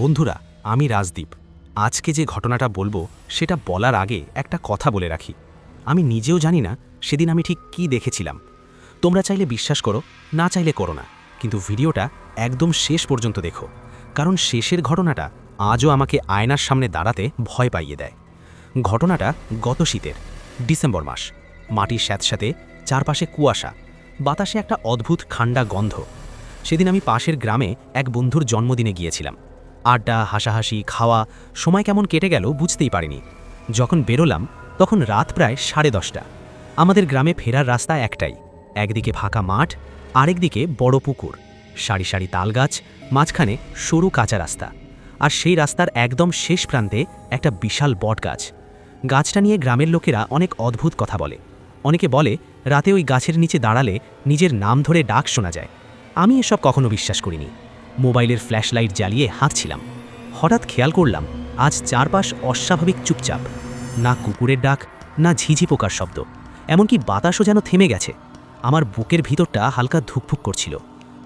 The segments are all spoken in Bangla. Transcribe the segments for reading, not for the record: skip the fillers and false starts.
বন্ধুরা, আমি রাজদীপ। আজকে যে ঘটনাটা বলবো সেটা বলার আগে একটা কথা বলে রাখি। আমি নিজেও জানি না সেদিন আমি ঠিক কি দেখেছিলাম। তোমরা চাইলে বিশ্বাস করো, না চাইলে করো না, কিন্তু ভিডিওটা একদম শেষ পর্যন্ত দেখো, কারণ শেষের ঘটনাটা আজও আমাকে আয়নার সামনে দাঁড়াতে ভয় পাইয়ে দেয়। ঘটনাটা গত শীতের ডিসেম্বর মাস। মাটির স্যাঁতস্যাঁতে, চারপাশে কুয়াশা, বাতাসে একটা অদ্ভুত ঠান্ডা গন্ধ। সেদিন আমি পাশের গ্রামে এক বন্ধুর জন্মদিনে গিয়েছিলাম। আড্ডা, হাসাহাসি, খাওয়া, সময় কেমন কেটে গেল বুঝতেই পারিনি। যখন বেরোলাম তখন রাত প্রায় 10:30। আমাদের গ্রামে ফেরার রাস্তা একটাই, একদিকে ফাঁকা মাঠ, আরেকদিকে বড় পুকুর, সারি সারি তালগাছ, মাঝখানে সরু কাঁচা রাস্তা, আর সেই রাস্তার একদম শেষ প্রান্তে একটা বিশাল বটগাছ। গাছটা নিয়ে গ্রামের লোকেরা অনেক অদ্ভুত কথা বলে। অনেকে বলে রাতে ওই গাছের নিচে দাঁড়ালে নিজের নাম ধরে ডাক শোনা যায়। আমি এসব কখনো বিশ্বাস করিনি। মোবাইলের ফ্ল্যাশলাইট জ্বালিয়ে হাঁটছিলাম। হঠাৎ খেয়াল করলাম আজ চারপাশ অস্বাভাবিক চুপচাপ। না কুকুরের ডাক, না ঝিঝি পোকার শব্দ, এমনকি বাতাসও যেন থেমে গেছে। আমার বুকের ভিতরটা হালকা ধুকফুক করছিল।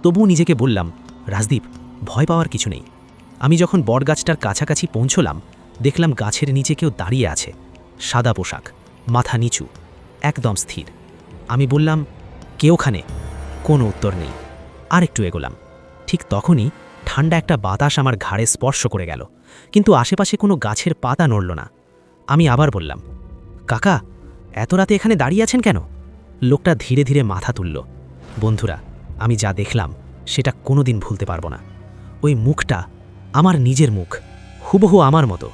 তবুও নিজেকে বললাম, রাজদীপ, ভয় পাওয়ার কিছু নেই। আমি যখন বটগাছটার কাছাকাছি পৌঁছলাম, দেখলাম গাছের নিচে কেউ দাঁড়িয়ে আছে, সাদা পোশাক, মাথা নিচু, একদম স্থির। আমি বললাম, কে ওখানে? কোনো উত্তর নেই। আর একটু এগোলাম। ঠিক তখনই ঠান্ডা একটা বাতাস আমার ঘাড়ে স্পর্শ করে গেল, কিন্তু আশেপাশে কোনো গাছের পাতা নড়ল না। আমি আবার বললাম, কাকা, এত রাতে এখানে দাঁড়িয়ে আছেন কেন? লোকটা ধীরে ধীরে মাথা তুলল। বন্ধুরা, আমি যা দেখলাম সেটা কোনোদিন ভুলতে পারবো না। ওই মুখটা আমার নিজের মুখ, হুবহু আমার মতো,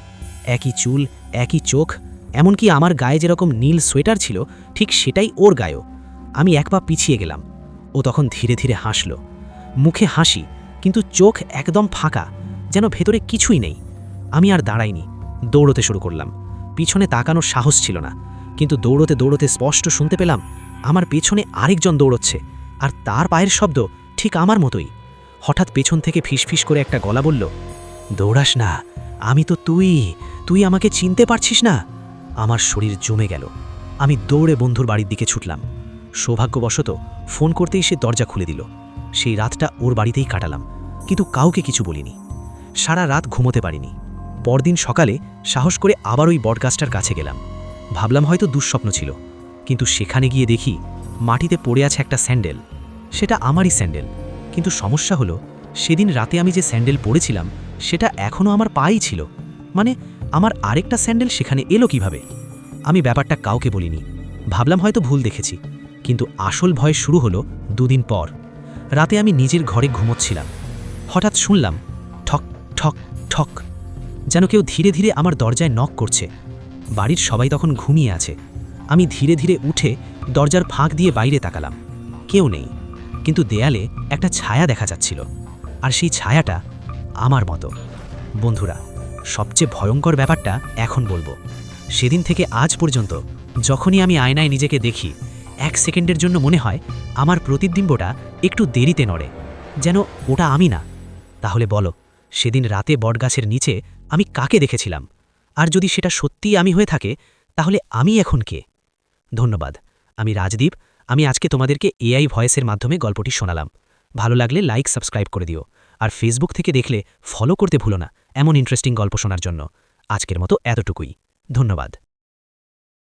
একই চুল, একই চোখ, এমনকি আমার গায়ে যেরকম নীল সোয়েটার ছিল ঠিক সেটাই ওর গায়েও। আমি এক পা পিছিয়ে গেলাম। ও তখন ধীরে ধীরে হাসল, মুখে হাসি, কিন্তু চোখ একদম ফাঁকা, যেন ভেতরে কিছুই নেই। আমি আর দাঁড়াইনি, দৌড়তে শুরু করলাম। পিছনে তাকানোর সাহস ছিল না, কিন্তু দৌড়তে দৌড়তে স্পষ্ট শুনতে পেলাম আমার পেছনে আরেকজন দৌড়চ্ছে, আর তার পায়ের শব্দ ঠিক আমার মতোই। হঠাৎ পেছন থেকে ফিসফিস করে একটা গলা বলল, দৌড়াস না, আমি তো তুই আমাকে চিনতে পারছিস না? আমার শরীর জমে গেল। আমি দৌড়ে বন্ধুর বাড়ির দিকে ছুটলাম। সৌভাগ্যবশত ফোন করতেই সে দরজা খুলে দিল। সেই রাতটা ওর বাড়িতেই কাটালাম, কিন্তু কাউকে কিছু বলিনি। সারা রাত ঘুমোতে পারিনি। পরদিন সকালে সাহস করে আবার ওই বটগাছটার কাছে গেলাম। ভাবলাম হয়তো দুঃস্বপ্ন ছিল, কিন্তু সেখানে গিয়ে দেখি মাটিতে পড়ে আছে একটা স্যান্ডেল। সেটা আমারই স্যান্ডেল, কিন্তু সমস্যা হলো সেদিন রাতে আমি যে স্যান্ডেল পরেছিলাম সেটা এখনও আমার পায়েই ছিল। মানে আমার আরেকটা স্যান্ডেল সেখানে এলো কিভাবে? আমি ব্যাপারটা কাউকে বলিনি, ভাবলাম হয়তো ভুল দেখেছি। কিন্তু আসল ভয় শুরু হলো 2 দিন পর। রাতে আমি নিজের ঘরে ঘুমোচ্ছিলাম। হঠাৎ শুনলাম ঠক ঠক ঠক, যেন কেউ ধীরে ধীরে আমার দরজায় নক করছে। বাড়ির সবাই তখন ঘুমিয়ে আছে। আমি ধীরে ধীরে উঠে দরজার ফাঁক দিয়ে বাইরে তাকালাম। কেউ নেই, কিন্তু দেয়ালে একটা ছায়া দেখা যাচ্ছিল, আর সেই ছায়াটা আমার মতো। বন্ধুরা, সবচেয়ে ভয়ঙ্কর ব্যাপারটা এখন বলবো। সেদিন থেকে আজ পর্যন্ত যখনই আমি আয়নায় নিজেকে দেখি, 1 সেকেন্ডের জন্য মনে হয় আমার প্রতিবিম্বটা একটু দেরিতে নড়ে, যেন ওটা আমি না। তাহলে বলো, সেদিন রাতে বটগাছের নিচে আমি কাকে দেখেছিলাম? আর যদি সেটা সত্যিই আমি হয়ে থাকে, তাহলে আমি এখন কে? ধন্যবাদ। আমি রাজদীপ। আমি আজকে তোমাদেরকে এআই ভয়েসের মাধ্যমে গল্পটি শোনালাম। ভালো লাগলে লাইক, সাবস্ক্রাইব করে দিও। আর ফেসবুক থেকে দেখলে ফলো করতে ভুলো না, এমন ইন্টারেস্টিং গল্প শোনার জন্য। আজকের মতো এতটুকুই। ধন্যবাদ।